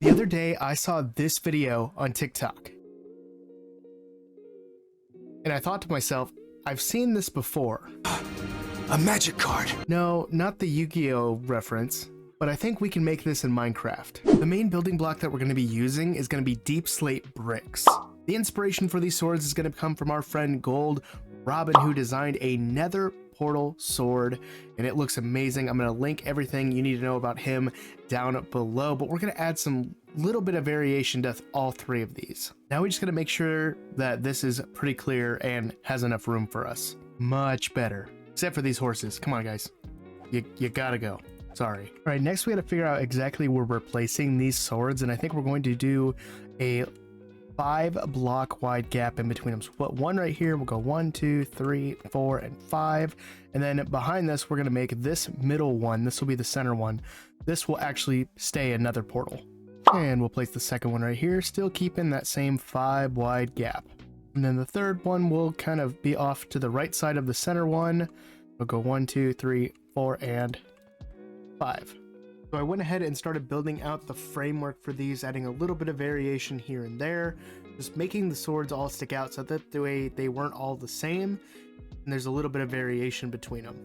The other day, I saw this video on TikTok, and I thought to myself, I've seen this before. A magic card. No, not the Yu-Gi-Oh reference, but I think we can make this in Minecraft. The main building block that we're going to be using is going to be deep slate bricks. The inspiration for these swords is going to come from our friend Gold Robin, who designed a nether portal sword, and it looks amazing. I'm going to link everything you need to know about him down below, but we're going to add some little bit of variation to all three of these. Now we just got to make sure that this is pretty clear and has enough room for us. Much better. Except for these horses. Come on, guys. You gotta go. Sorry. All right, next we got to figure out exactly where we're placing these swords, and I think we're going to do a 5-block wide gap in between them. So put one right here. We'll go 1, 2, 3, 4, and 5. And then behind this, we're going to make this middle one. This will be the center one. This will actually stay another portal. And we'll place the second one right here, still keeping that same 5 wide gap. And then the third one will kind of be off to the right side of the center one. We'll go 1, 2, 3, 4, and 5. So I went ahead and started building out the framework for these, adding a little bit of variation here and there, just making the swords all stick out so that the way they weren't all the same, and there's a little bit of variation between them.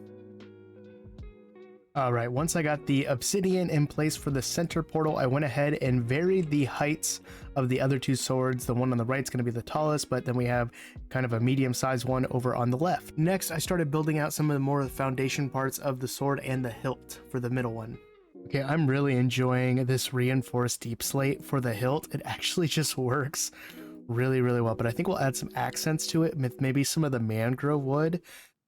Alright, once I got the obsidian in place for the center portal, I went ahead and varied the heights of the other two swords. The one on the right is going to be the tallest, but then we have kind of a medium-sized one over on the left. Next, I started building out some of the more foundation parts of the sword and the hilt for the middle one. Okay, I'm really enjoying this reinforced deep slate for the hilt. It actually just works really, really well, but I think we'll add some accents to it with maybe some of the mangrove wood,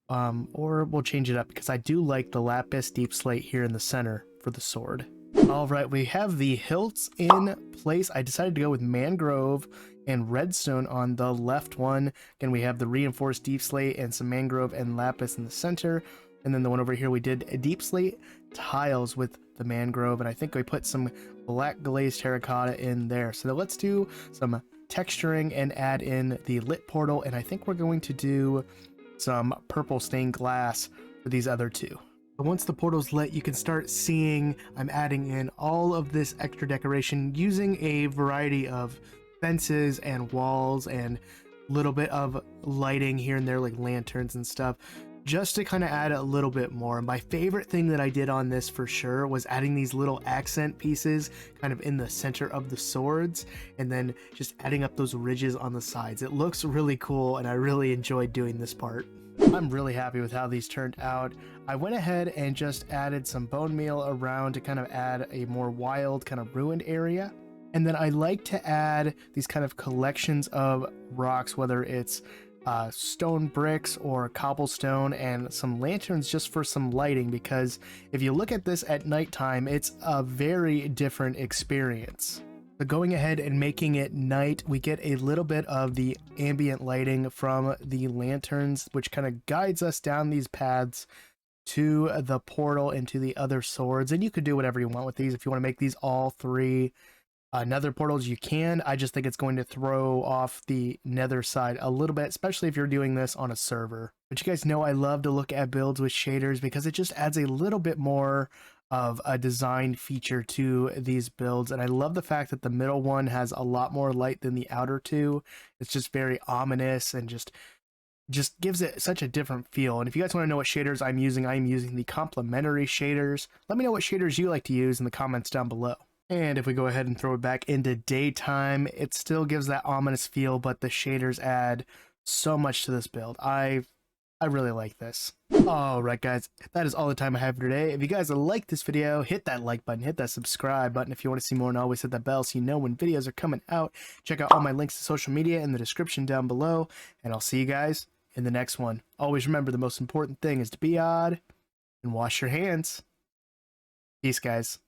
or we'll change it up because I do like the lapis deep slate here in the center for the sword. All right, we have the hilts in place. I decided to go with mangrove and redstone on the left one. Again, we have the reinforced deep slate and some mangrove and lapis in the center. And then the one over here, we did a deep slate tiles with the mangrove, and I think we put some black glazed terracotta in there. So let's do some texturing and add in the lit portal, and I think we're going to do some purple stained glass for these other two. But once the portal's lit, you can start seeing I'm adding in all of this extra decoration using a variety of fences and walls and a little bit of lighting here and there, like lanterns and stuff, just to kind of add a little bit more. My favorite thing that I did on this for sure was adding these little accent pieces kind of in the center of the swords, and then just adding up those ridges on the sides. It looks really cool, and I really enjoyed doing this part. I'm really happy with how these turned out. I went ahead and just added some bone meal around to kind of add a more wild kind of ruined area. And then I like to add these kind of collections of rocks, whether it's stone bricks or cobblestone, and some lanterns just for some lighting, because if you look at this at nighttime, it's a very different experience. But going ahead and making it night, we get a little bit of the ambient lighting from the lanterns, which kind of guides us down these paths to the portal and to the other swords. And you could do whatever you want with these. If you want to make these all three nether portals, you can. I just think it's going to throw off the nether side a little bit, especially if you're doing this on a server. But you guys know I love to look at builds with shaders because it just adds a little bit more of a design feature to these builds. And I love the fact that the middle one has a lot more light than the outer two. It's just very ominous and just gives it such a different feel. And if you guys want to know what shaders I'm using the complementary shaders. Let me know what shaders you like to use in the comments down below. And if we go ahead and throw it back into daytime, it still gives that ominous feel, but the shaders add so much to this build. I really like this. Alright guys, that is all the time I have for today. If you guys like this video, hit that like button, hit that subscribe button if you want to see more, and always hit that bell so you know when videos are coming out. Check out all my links to social media in the description down below, and I'll see you guys in the next one. Always remember, the most important thing is to be odd and wash your hands. Peace, guys.